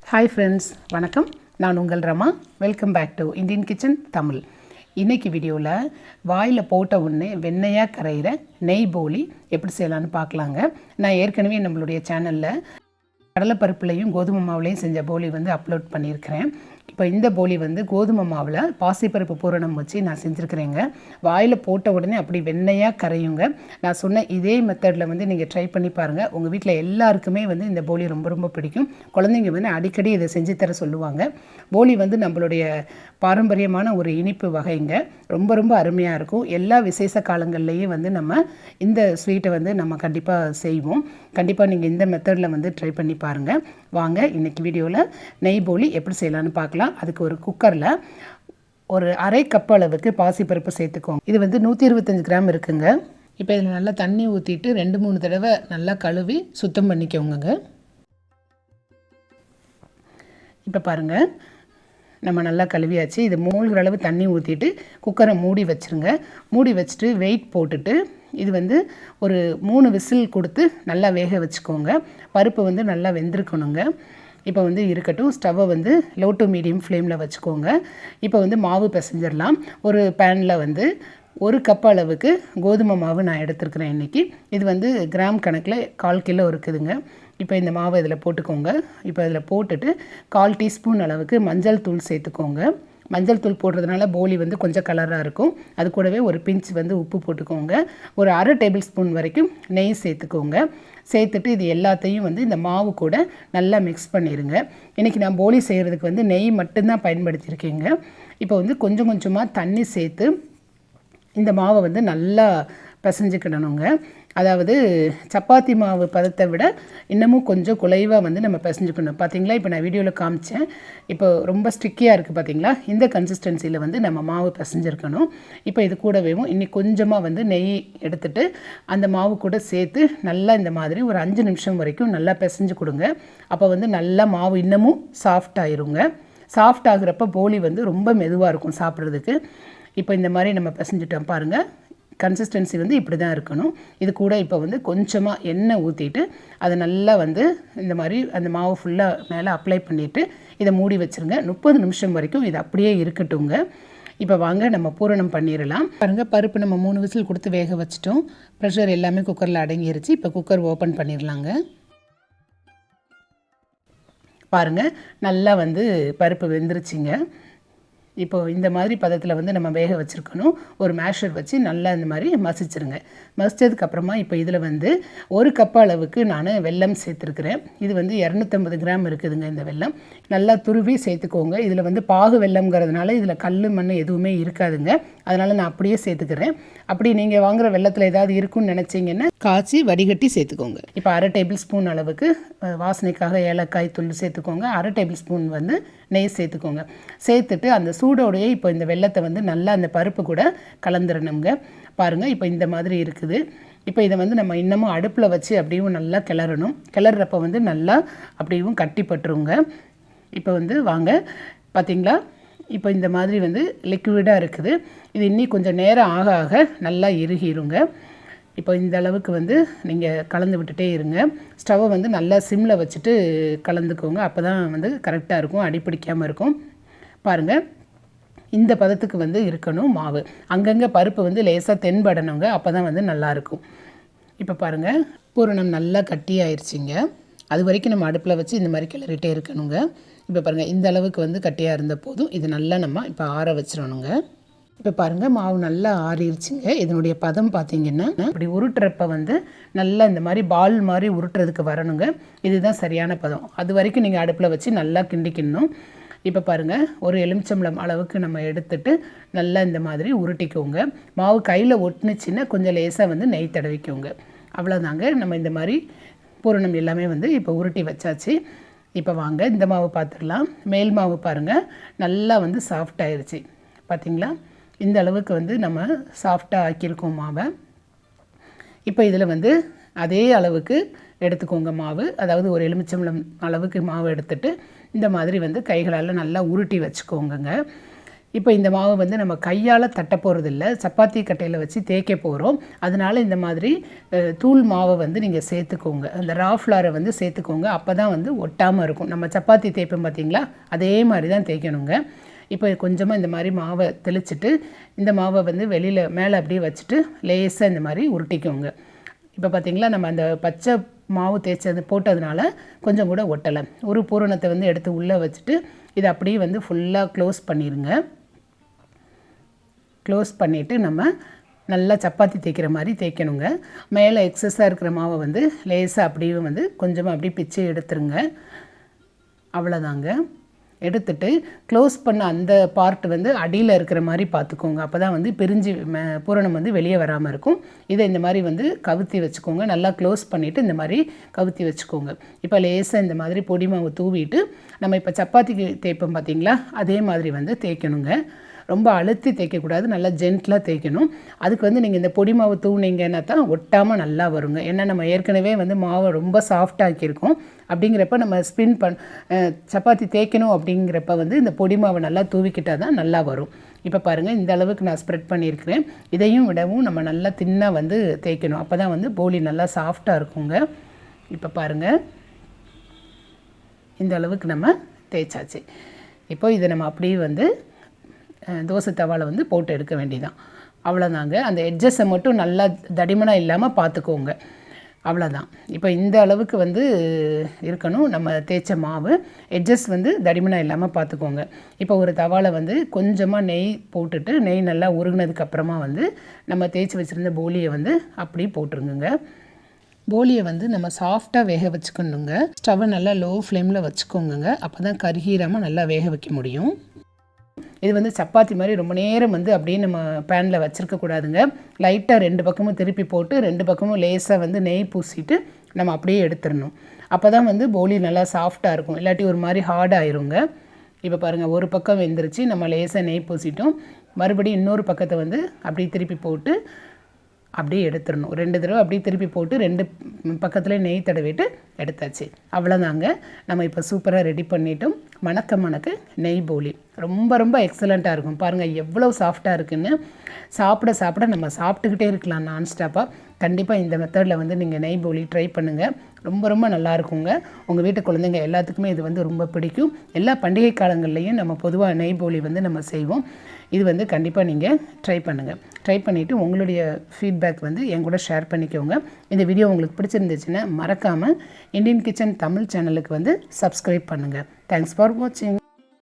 Hi friends, வணக்கம். நான் உங்கள் Rama. Welcome back to Indian kitchen Tamil. இன்றைக்கி வீடியோவில் வாயில் போட்ட உடனே வெண்ணெயாக கரைகிற நெய் போலி எப்படி செய்யலான்னு பார்க்கலாங்க. நான் ஏற்கனவே நம்மளுடைய சேனலில் கடலைப்பருப்புலையும் கோதுமை மாவுலையும் செஞ்ச போலி அப்லோட் பண்ணியிருக்கிறேன். இப்போ இந்த போலி கோதுமை மாவில் பாசிப்பருப்பு பூரணம் வச்சு நான் செஞ்சுருக்கிறேங்க. வாயில் போட்ட உடனே அப்படி வெண்ணெயாக கரையுங்க. நான் சொன்ன இதே மெத்தடில் நீங்கள் ட்ரை பண்ணி பாருங்கள். உங்கள் வீட்டில் எல்லாருக்குமே இந்த போலி ரொம்ப ரொம்ப பிடிக்கும். குழந்தைங்க அடிக்கடி இதை செஞ்சு தர சொல்லுவாங்க. போலி நம்மளுடைய பாரம்பரியமான ஒரு இனிப்பு வகைங்க. ரொம்ப ரொம்ப அருமையாக இருக்கும். எல்லா விசேஷ காலங்கள்லேயும் நம்ம இந்த ஸ்வீட்டை நம்ம கண்டிப்பாக செய்வோம். கண்டிப்பாக நீங்கள் இந்த மெத்தடில் ட்ரை பண்ணி பாருங்கள். வாங்க இன்றைக்கி வீடியோவில் நெய் போலி எப்படி செய்யலான்னு பார்க்கலாம். அதுக்கு ஒரு குக்கரில் ஒரு அரை கப் அளவுக்கு பாசிப்பருப்பு சேர்த்துக்கோங்க. இது 125 கிராம் இருக்குங்க. இப்போ இதில் நல்லா தண்ணி ஊற்றிட்டு 2-3 தடவை நல்லா கழுவி சுத்தம் பண்ணிக்கோங்க. இப்போ பாருங்கள், நம்ம நல்லா கழுவியாச்சு. இது மூழ்கிற அளவு தண்ணி ஊற்றிட்டு குக்கரை மூடி வச்சுருங்க. மூடி வச்சுட்டு வெயிட் போட்டுட்டு இது ஒரு 3 விசில் கொடுத்து நல்லா வேக வச்சுக்கோங்க. பருப்பு நல்லா வெந்திருக்கணுங்க. இப்போ இருக்கட்டும். ஸ்டவ்வை லோ டு மீடியம் ஃப்ளேமில் வச்சுக்கோங்க. இப்போ மாவு பிசைஞ்சிடலாம். ஒரு பேனில் 1 கப் அளவுக்கு கோதுமை மாவு நான் எடுத்துருக்கிறேன் இன்றைக்கி. இது கிராம் கணக்கில் 1/4 கிலோ இருக்குதுங்க. இப்போ இந்த மாவை இதில் போட்டுக்கோங்க. இப்போ இதில் போட்டுட்டு 1/4 டீஸ்பூன் அளவுக்கு மஞ்சள் தூள் சேர்த்துக்கோங்க. மஞ்சள் தூள் போடுறதுனால போலி கொஞ்சம் கலராக இருக்கும். அது கூடவே ஒரு பிஞ்ச் உப்பு போட்டுக்கோங்க. ஒரு அரை டேபிள் ஸ்பூன் வரைக்கும் நெய் சேர்த்துக்கோங்க. சேர்த்துட்டு இது எல்லாத்தையும் இந்த மாவு கூட நல்லா மிக்ஸ் பண்ணிடுங்க. இன்றைக்கி நான் போலி செய்கிறதுக்கு நெய் மட்டும்தான் பயன்படுத்தியிருக்கேங்க. இப்போ கொஞ்சம் கொஞ்சமாக தண்ணி சேர்த்து இந்த மாவை நல்லா பிசைஞ்சுக்கிடணுங்க. அதாவது சப்பாத்தி மாவு பதத்தை விட இன்னமும் கொஞ்சம் குலைவாக நம்ம பிசைஞ்சுக்கணும். பார்த்தீங்களா, இப்போ நான் வீடியோவில் காமிச்சேன். இப்போ ரொம்ப ஸ்டிக்கியாக இருக்குது பார்த்தீங்களா. இந்த கன்சிஸ்டன்சியில் நம்ம மாவு பிசைஞ்சிருக்கணும். இப்போ இது கூடவே இன்னி கொஞ்சமாக நெய் எடுத்துகிட்டு அந்த மாவு கூட சேர்த்து நல்லா இந்த மாதிரி ஒரு 5 நிமிஷம் வரைக்கும் நல்லா பிசைஞ்சு கொடுங்க. அப்போ நல்லா மாவு இன்னமும் சாஃப்ட் ஆயிருங்க. சாஃப்ட் ஆகுறப்ப போலி ரொம்ப மெதுவாக இருக்கும் சாப்பிட்றதுக்கு. இப்போ இந்த மாதிரி நம்ம பிசைஞ்சிட்டோம் பாருங்கள். கன்சிஸ்டன்சி இப்படி தான் இருக்கணும். இது கூட இப்போ கொஞ்சமாக எண்ணெய் ஊற்றிட்டு அதை நல்லா இந்த மாதிரி அந்த மாவு ஃபுல்லாக மேலே அப்ளை பண்ணிவிட்டு இதை மூடி வச்சுருங்க. 30 நிமிஷம் வரைக்கும் இது அப்படியே இருக்கட்டுங்க. இப்போ வாங்க நம்ம பூரணம் பண்ணிடலாம். பாருங்கள், பருப்பு நம்ம 3 விசில் கொடுத்து வேக வச்சிட்டோம். ப்ரெஷர் எல்லாமே குக்கரில் அடங்கிருச்சு. இப்போ குக்கர் ஓப்பன் பண்ணிடலாங்க. பாருங்கள், நல்லா பருப்பு வெந்துருச்சுங்க. இப்போது இந்த மாதிரி பதத்தில் நம்ம வேக வச்சுருக்கணும். ஒரு மேஷர் வச்சு நல்லா இந்த மாதிரி மசிச்சிருங்க. மசித்ததுக்கப்புறமா இப்போ இதில் 1 கப் அளவுக்கு நான் வெல்லம் சேர்த்துருக்குறேன். இது 250 கிராம் இருக்குதுங்க. இந்த வெல்லம் நல்லா துருவி சேர்த்துக்கோங்க. இதில் பாகு வெல்லம்ங்கிறதுனால இதில் கல் மண் எதுவுமே இருக்காதுங்க. அதனால் நான் அப்படியே சேர்த்துக்கிறேன். அப்படி நீங்கள் வாங்குகிற வெல்லத்தில் ஏதாவது இருக்குன்னு நினச்சிங்கன்னா காய்ச்சி வடிகட்டி சேர்த்துக்கோங்க. இப்போ அரை டேபிள் ஸ்பூன் அளவுக்கு வாசனைக்காக ஏலக்காய் தூள் சேர்த்துக்கோங்க. அரை டேபிள் ஸ்பூன் நெய் சேர்த்துக்கோங்க. சேர்த்துட்டு அந்த சூடோடையே இப்போ இந்த வெல்லத்தை நல்லா அந்த பருப்பு கூட கலந்துடணுங்க. பாருங்கள், இப்போ இந்த மாதிரி இருக்குது. இப்போ இதை நம்ம இன்னமும் அடுப்பில் வச்சு அப்படியும் நல்லா கிளறணும். கிளறப்ப நல்லா அப்படியும் கட்டிப்பட்டுருங்க. இப்போ வாங்க, பார்த்திங்களா, இப்போ இந்த மாதிரி லிக்விடாக இருக்குது. இது இன்னும் கொஞ்சம் நேரம் ஆக ஆக நல்லா இறுகிருங்க. இப்போ இந்த அளவுக்கு நீங்கள் கலந்து விட்டுட்டே இருங்க. ஸ்டவ்வை நல்லா சிம்மில் வச்சுட்டு கலந்துக்கோங்க. அப்போ தான் கரெக்டாக இருக்கும், அடிப்பிடிக்காமல் இருக்கும். பாருங்கள், இந்த பதத்துக்கு இருக்கணும் மாவு. அங்கங்கே பருப்பு லேசாக தென்படணுங்க. அப்போ தான் நல்லாயிருக்கும். இப்போ பாருங்கள், பூரணம் நல்லா கட்டியாயிருச்சிங்க. அது வரைக்கும் நம்ம அடுப்பில் வச்சு இந்த மாதிரி கிளறிட்டே இருக்கணுங்க. இப்போ பாருங்கள், இந்த அளவுக்கு கட்டியாக இருந்த போதும் இது நல்லா நம்ம இப்போ ஆற வச்சிடணுங்க. இப்போ பாருங்கள், மாவு நல்லா ஆறிடுச்சுங்க. இதனுடைய பதம் பார்த்திங்கன்னா இப்படி உருட்டுறப்ப நல்லா இந்த மாதிரி பால் மாதிரி உருட்டுறதுக்கு வரணுங்க. இதுதான் சரியான பதம். அது வரைக்கும் நீங்கள் அடுப்பில் வச்சு நல்லா கிண்டிக்கணும். இப்போ பாருங்கள், ஒரு எலுமிச்சம்பழம் அளவுக்கு நம்ம எடுத்துட்டு நல்லா இந்த மாதிரி உருட்டிக்கோங்க. மாவு கையில் ஒட்டுனுச்சின்னா கொஞ்சம் லேசாக நெய் தடவிக்கோங்க. அவ்வளோதாங்க. நம்ம இந்த மாதிரி பூரணம் எல்லாமே இப்போ உருட்டி வச்சாச்சு. இப்போ வாங்க இந்த மாவு பார்த்துடலாம். மேல் மாவு பாருங்கள், நல்லா சாஃப்ட் ஆயிடுச்சு. பார்த்திங்களா, இந்த அளவுக்கு நம்ம சாஃப்டாக ஆக்கியிருக்கோம் மாவை. இப்போ இதில் அதே அளவுக்கு எடுத்துக்கோங்க மாவு. அதாவது ஒரு எலுமிச்சம்பழம் அளவுக்கு மாவு எடுத்துட்டு இந்த மாதிரி கைகளால் நல்லா உருட்டி வச்சுக்கோங்க. இப்போ இந்த மாவு வந்து நம்ம கையால் தட்ட போகிறதில்ல, சப்பாத்தி கட்டையில் வச்சு தேய்க்க போகிறோம். அதனால் இந்த மாதிரி தூள் மாவை வந்து நீங்கள் சேர்த்துக்கோங்க. அந்த ரா ஃப்ளாரை வந்து சேர்த்துக்கோங்க. அப்போ தான் வந்து ஒட்டாமல் இருக்கும். நம்ம சப்பாத்தி தேய்ப்போம் பார்த்தீங்களா, அதே மாதிரி தான் தேய்க்கணுங்க. இப்போ கொஞ்சமாக இந்த மாதிரி மாவை தெளிச்சுட்டு இந்த மாவை வந்து வெளியில் மேலே அப்படியே வச்சுட்டு லேசாக இந்த மாதிரி உருட்டிக்கோங்க. இப்போ பார்த்திங்களா, நம்ம அந்த பச்சை மாவு தேய்ச்சது போட்டதுனால கொஞ்சம் கூட ஒட்டலை. ஒரு பூரணத்தை வந்து எடுத்து உள்ளே வச்சுட்டு இதை அப்படியே வந்து ஃபுல்லாக க்ளோஸ் பண்ணிடுங்க. க்ளோஸ் பண்ணிவிட்டு நம்ம நல்லா சப்பாத்தி தேய்க்கிற மாதிரி தேய்க்கணுங்க. மேலே எக்ஸஸாக இருக்கிற மாவை வந்து லேசாக அப்படியே வந்து கொஞ்சமாக அப்படியே பிச்சு எடுத்துருங்க. அவ்வளோதாங்க. எடுத்துட்டு க்ளோஸ் பண்ண அந்த பார்ட் வந்து அடியில் இருக்கிற மாதிரி பார்த்துக்கோங்க. அப்போ தான் வந்து பிரிஞ்சு பூரணம் வந்து வெளியே வராமல் இருக்கும். இதை இந்த மாதிரி வந்து கவுத்தி வச்சுக்கோங்க. நல்லா க்ளோஸ் பண்ணிவிட்டு இந்த மாதிரி கவுத்தி வச்சுக்கோங்க. இப்போ லேசாக இந்த மாதிரி பொடி மாவு தூவிட்டு நம்ம இப்போ சப்பாத்திக்கு தேய்ப்போம் பார்த்திங்களா, அதே மாதிரி வந்து தேய்க்கணுங்க. ரொம்ப அழுத்தி தேய்க்கக்கூடாது, நல்லா ஜென்டிலாக தேய்க்கணும். அதுக்கு வந்து நீங்கள் இந்த பொடி மாவு தூவினீங்கன்னா தான் ஒட்டாமல் நல்லா வருங்க. ஏன்னா நம்ம ஏற்கனவே வந்து மாவை ரொம்ப சாஃப்டாக்கியிருக்கோம். அப்படிங்கிறப்ப நம்ம ஸ்பின் சப்பாத்தி தேய்க்கணும் அப்படிங்கிறப்ப வந்து இந்த பொடி மாவை நல்லா தூவிக்கிட்டால் தான் நல்லா வரும். இப்போ பாருங்கள், இந்த அளவுக்கு நான் ஸ்ப்ரெட் பண்ணியிருக்கிறேன். இதையும் விடவும் நம்ம நல்லா தின்னாக வந்து தேய்க்கணும். அப்போ தான் வந்து போலி நல்லா சாஃப்டாக இருக்குங்க. இப்போ பாருங்கள், இந்த அளவுக்கு நம்ம தேய்ச்சாச்சு. இப்போ இதை நம்ம அப்படியே வந்து தோசை தவாவில் வந்து போட்டு எடுக்க வேண்டியதான். அவ்வளோதாங்க. அந்த எட்ஜஸை மட்டும் நல்லா தடிமனாக இல்லாமல் பார்த்துக்கோங்க. அவ்வளோதான். இப்போ இந்த அளவுக்கு வந்து இருக்கணும் நம்ம தேய்ச்ச மாவு. எட்ஜஸ் வந்து தடிமனாக இல்லாமல் பார்த்துக்கோங்க. இப்போ ஒரு தவாவில் வந்து கொஞ்சமாக நெய் போட்டுட்டு நெய் நல்லா உருகினதுக்கப்புறமா வந்து நம்ம தேய்ச்சி வச்சுருந்த போலியை வந்து அப்படி போட்டுருங்க. போலியை வந்து நம்ம சாஃப்டாக வேக வச்சுக்கணுங்க. ஸ்டவ்வை நல்லா லோ ஃப்ளேமில் வச்சுக்கோங்க. அப்போ தான் கருகீராமல் நல்லா வேக வைக்க முடியும். இது வந்து சப்பாத்தி மாதிரி ரொம்ப நேரம் வந்து அப்படியே நம்ம பேனில் வச்சுருக்கக்கூடாதுங்க. லைட்டாக 2 பக்கமும் திருப்பி போட்டு 2 பக்கமும் லேசாக வந்து நெய் பூசிட்டு நம்ம அப்படியே எடுத்துடணும். அப்போ தான் வந்து போலி நல்லா சாஃப்டாக இருக்கும். இல்லாட்டி ஒரு மாதிரி ஹார்டாகிருங்க. இப்போ பாருங்கள், ஒரு பக்கம் வெந்துருச்சு. நம்ம லேசாக நெய் பூசிட்டோம். மறுபடியும் இன்னொரு பக்கத்தை வந்து அப்படியே திருப்பி போட்டு அப்படியே எடுத்துடணும். 2 தடவை அப்படியே திருப்பி போட்டு 2 பக்கத்துலேயே நெய் தடவிட்டு எடுத்தாச்சு. அவ்வளோதாங்க. நம்ம இப்போ சூப்பராக ரெடி பண்ணிட்டோம். மணக்க நெய் போலி ரொம்ப ரொம்ப எக்ஸலண்ட்டாக இருக்கும். பாருங்கள் எவ்வளோ சாஃப்டாக இருக்குன்னு. சாப்பிட நம்ம சாப்பிட்டுக்கிட்டே இருக்கலாம் நான்ஸ்டாப்பாக. கண்டிப்பாக இந்த மெத்தடில் வந்து நீங்கள் நெய் போலி ட்ரை பண்ணுங்கள். ரொம்ப ரொம்ப நல்லாயிருக்குங்க. உங்கள் வீட்டு குழந்தைங்க எல்லாத்துக்குமே இது வந்து ரொம்ப பிடிக்கும். எல்லா பண்டிகை காலங்கள்லேயும் நம்ம பொதுவாக நெய் போலி வந்து நம்ம செய்வோம். இது வந்து கண்டிப்பாக நீங்கள் ட்ரை பண்ணுங்கள். ட்ரை பண்ணிவிட்டு உங்களுடைய ஃபீட்பேக் வந்து என் கூட ஷேர் பண்ணிக்கோங்க. இந்த வீடியோ உங்களுக்கு பிடிச்சிருந்துச்சுன்னா மறக்காமல் இந்தியன் கிச்சன் தமிழ் சேனலுக்கு வந்து சப்ஸ்கிரைப் பண்ணுங்கள். தேங்க்ஸ் ஃபார் வாட்சிங்.